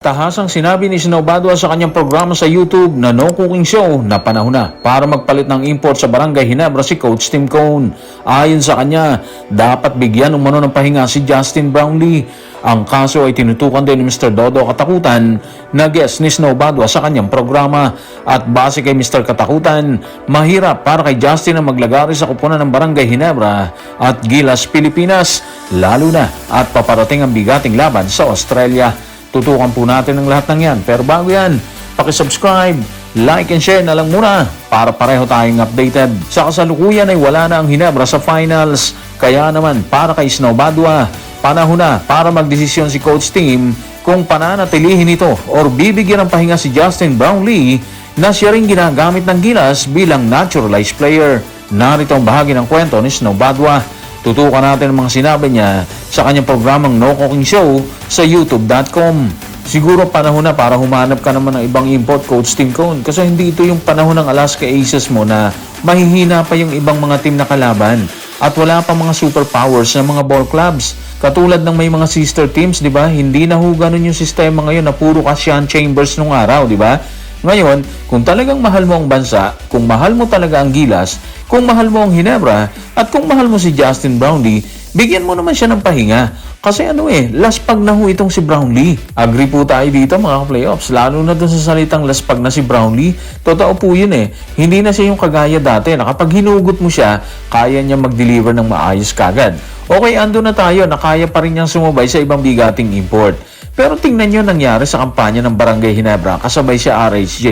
Tahasang sinabi ni Snow Badwa sa kanyang programa sa YouTube na no cooking show na panahon na para magpalit ng import sa Barangay Ginebra si Coach Tim Cone. Ayon sa kanya, dapat bigyan umano ng pahinga si Justin Brownlee. Ang kaso ay tinutukan din ni Mr. Dodo Katakutan na guest ni Snow Badwa sa kanyang programa. At base kay Mr. Katakutan, mahirap para kay Justin na maglagari sa kupunan ng Barangay Ginebra at Gilas, Pilipinas, lalo na at paparating ang bigating laban sa Australia. Tutukan po natin ang lahat ng yan. Pero bago yan, pakisubscribe, like and share na lang muna para pareho tayong updated. Sa kasalukuyan ay wala na ang Ginebra sa finals. Kaya naman para kay Snow Badwa, panahon na para magdesisyon si Coach Tim kung pananatilihin ito or bibigyan ng pahinga si Justin Brownlee na siya rin ginagamit ng Gilas bilang naturalized player. Narito ang bahagi ng kwento ni Snow Badwa. Tutukan natin ang mga sinabi niya sa kanyang programang No Cooking Show sa youtube.com. Siguro panahon na para humanap ka naman ng ibang import, Coach Tim Cone, kasi hindi ito yung panahon ng Alaska Aces mo na mahihina pa yung ibang mga team na kalaban at wala pa mga superpowers na mga ball clubs. Katulad ng may mga sister teams, di ba? Hindi na ho ganun yung sistema ngayon na puro Asian Chambers nung araw, di ba? Ngayon, kung talagang mahal mo ang bansa, kung mahal mo talaga ang Gilas, kung mahal mo ang Ginebra, at kung mahal mo si Justin Brownlee, bigyan mo naman siya ng pahinga. Kasi laspag na ho itong si Brownlee. Agree po tayo dito mga playoffs, lalo na dun sa salitang laspag na si Brownlee. Totoo po yun Hindi na siya yung kagaya dati na kapag hinugot mo siya, kaya niya mag-deliver ng maayos kagad. Okay, ando na tayo na kaya pa rin niyang sumabay sa ibang bigating import. Pero tingnan nyo nangyari sa kampanya ng Barangay Ginebra kasabay si RHJ.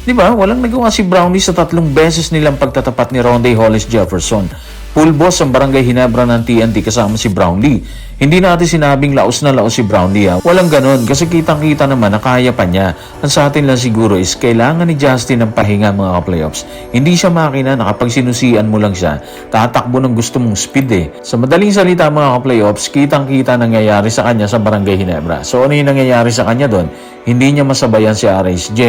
Di ba? Walang nagawa si Brownlee sa 3 beses nilang pagtatapat ni Ronde Hollis Jefferson. Full boss ang Barangay Ginebra ng TNT kasama si Brownlee. Hindi natin sinabing laos na laos si Brownlee. Walang ganon kasi kitang-kita naman na kaya pa niya. Ang sa atin lang siguro is kailangan ni Justin ng pahinga mga playoffs. Hindi siya makina na kapag sinusian mo lang siya, tatakbo ng gusto mong speed Sa madaling salita mga playoffs, kitang-kita nangyayari sa kanya sa Barangay Ginebra. So ano yung nangyayari sa kanya doon? Hindi niya masabayan si RSJ.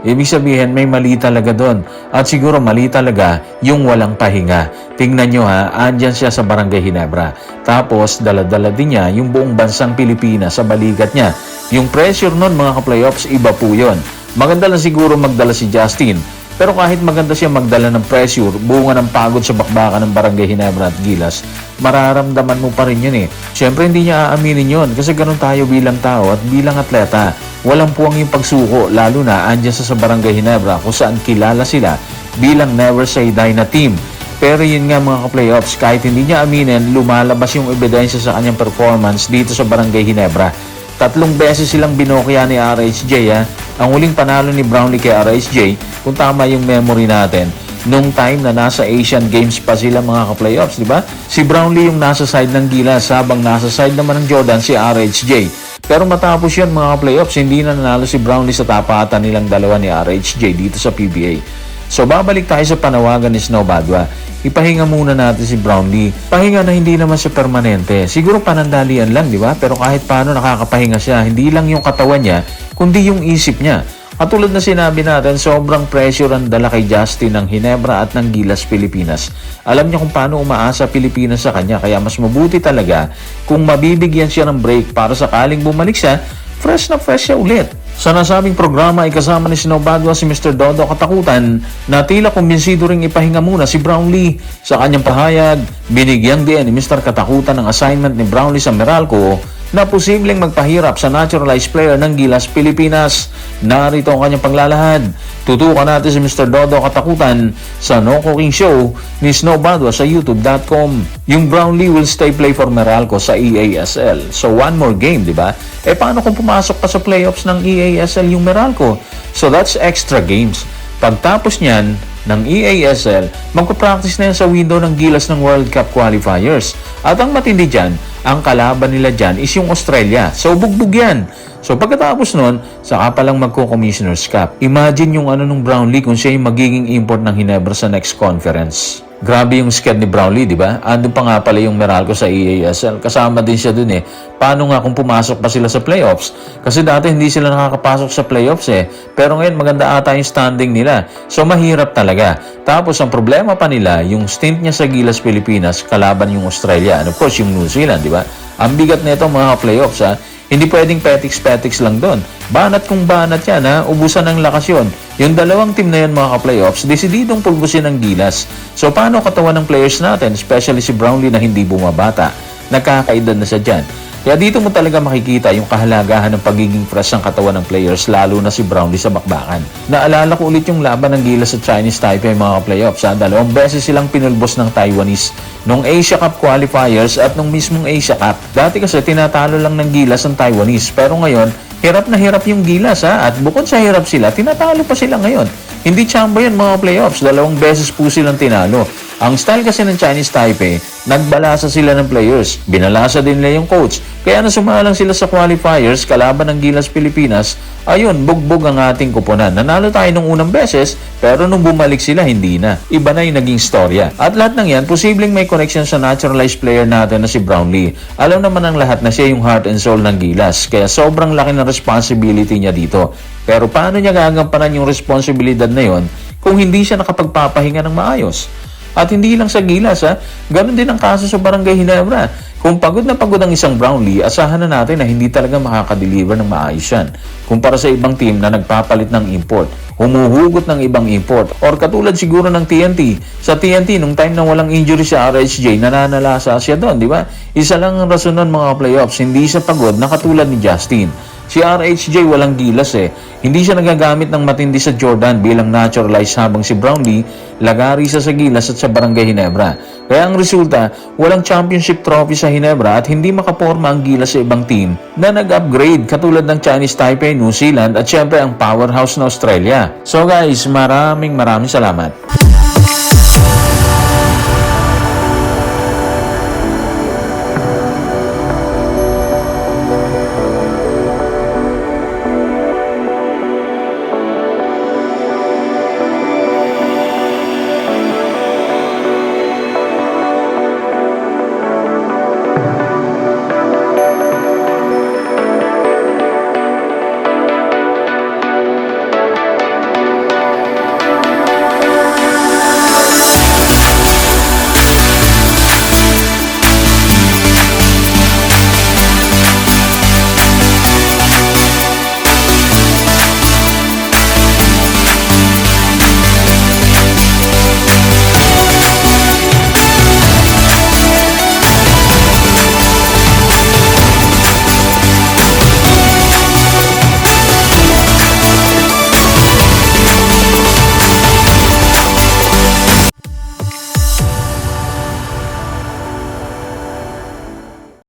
Ibig sabihin may mali talaga doon. At siguro mali talaga yung walang pahinga. Tingnan nyo andyan siya sa Barangay Ginebra. Tapos dala-dala din niya yung buong bansang Pilipinas sa balikat niya. Yung pressure nun mga ka-playoffs, iba po yun. Maganda lang siguro magdala si Justin. Pero kahit maganda siya magdala ng pressure, bunga ng pagod sa bakbakan ng Barangay Ginebra at Gilas, mararamdaman mo pa rin yun Siyempre hindi niya aaminin yun kasi ganun tayo bilang tao at bilang atleta. Walang puwang yung pagsuko, lalo na andyan sa Barangay Ginebra kung saan kilala sila bilang never say die na team. Pero yun nga mga ka-playoffs, kahit hindi niya aminin, lumalabas yung ebidensya sa kanyang performance dito sa Barangay Ginebra. 3 beses silang binokya ni RHJ Ang huling panalo ni Brownlee kay RHJ, kung tama yung memory natin, nung time na nasa Asian Games pa sila mga ka-playoffs, di ba? Si Brownlee yung nasa side ng Gilas habang nasa side naman ng Jordan si RHJ. Pero matapos yan mga playoffs, hindi na nanalo si Brownlee sa tapatan nilang dalawa ni RHJ dito sa PBA. So babalik tayo sa panawagan ni Snow Badwa. Ipahinga muna natin si Brownlee. Pahinga na hindi naman siya permanente. Siguro panandalian lang, di ba? Pero kahit paano nakakapahinga siya. Hindi lang yung katawan niya, kundi yung isip niya. At tulad na sinabi natin, sobrang pressure ang dala kay Justin ng Ginebra at ng Gilas, Pilipinas. Alam niya kung paano umaasa Pilipinas sa kanya, kaya mas mabuti talaga kung mabibigyan siya ng break para sakaling bumalik siya, fresh na fresh siya ulit. Sa nasabing programa ay kasama ni Snow Badwa si Mr. Dodo Katakutan na tila kumbinsido ring ipahinga muna si Brownlee. Sa kanyang pahayag, binigyan din ni Mr. Katakutan ng assignment ni Brownlee sa Meralco na posibleng magpahirap sa naturalized player ng Gilas, Pilipinas. Narito ang kanyang paglalahad. Tutukan natin si Mr. Dodo Katakutan sa No Cooking Show ni Snow Badwa sa youtube.com. Yung Brownlee will stay play for Meralco sa EASL. So one more game, di ba? Paano kung pumasok pa sa playoffs ng EASL yung Meralco? So that's extra games. Pagtapos niyan ng EASL, magpapractice na yan sa window ng Gilas ng World Cup qualifiers. At ang matindi dyan, ang kalaban nila dyan is yung Australia. So bugbog yan. So pagkatapos nun, saka palang magko-Commissioner's Cup. Imagine yung nung Brownlee kung siya yung magiging import ng Ginebra sa next conference. Grabe yung sked ni Brownlee, di ba? Andun pa nga pala yung Meralco sa EASL. Kasama din siya dun Paano nga kung pumasok pa sila sa playoffs? Kasi dati hindi sila nakakapasok sa playoffs Pero ngayon maganda ata yung standing nila. So mahirap talaga. Tapos ang problema pa nila, yung stint niya sa Gilas, Pilipinas, kalaban yung Australia. And of course yung New Zealand, di ba? Ang bigat nito mga playoffs Hindi pwedeng petiks-petiks lang doon. Banat kung banat yan ha, ubusan ng lakas yun. Yung dalawang team na yan mga ka-playoffs, desididong pulbusin ng Gilas. So paano katawan ng players natin, especially si Brownlee na hindi bumabata, nagkakaedad na siya dyan. Kaya dito mo talaga makikita yung kahalagahan ng pagiging fresh ng katawan ng players, lalo na si Brownlee sa bakbakan. Naalala ko ulit yung laban ng Gilas sa Chinese Taipei mga playoffs. Dalawang beses silang pinulbos ng Taiwanese nung Asia Cup qualifiers at nung mismong Asia Cup. Dati kasi tinatalo lang ng Gilas ang Taiwanese, pero ngayon hirap na hirap yung Gilas at bukod sa hirap sila, tinatalo pa sila ngayon. Hindi chambo yan mga playoffs, dalawang beses po silang tinalo. Ang style kasi ng Chinese Taipei, nagbalasa sila ng players. Binalasa din nila yung coach. Kaya na sumalang sila sa qualifiers, kalaban ng Gilas Pilipinas, ayun, bugbog ang ating kuponan. Nanalo tayo nung unang beses, pero nung bumalik sila, hindi na. Iba na yung naging storya. At lahat ng yan, posibleng may connection sa naturalized player natin na si Brownlee. Alam naman ng lahat na siya yung heart and soul ng Gilas. Kaya sobrang laki ng responsibility niya dito. Pero paano niya gagampanan yung responsibilidad na yon kung hindi siya nakapagpapahinga ng maayos? At hindi lang sa Gilas ganun din ang kaso sa Barangay Ginebra. Kung pagod na pagod ang isang Brownlee, asahan na natin na hindi talaga makakadeliver ng maayos yan. Kumpara sa ibang team na nagpapalit ng import, humuhugot ng ibang import, or katulad siguro ng TNT. Sa TNT, nung time na walang injury sa RHJ, nananalasa siya doon, di ba? Isa lang ang rason nun mga playoffs, hindi siya pagod na katulad ni Justin. Si RHJ walang Gilas Hindi siya nagagamit ng matindi sa Jordan bilang naturalized habang si Brownlee lagari sa Gilas at sa Barangay Ginebra. Kaya ang resulta, walang championship trophy sa Ginebra at hindi makaporma ang Gilas sa ibang team na nag-upgrade katulad ng Chinese Taipei, New Zealand at syempre ang powerhouse na Australia. So guys, maraming salamat.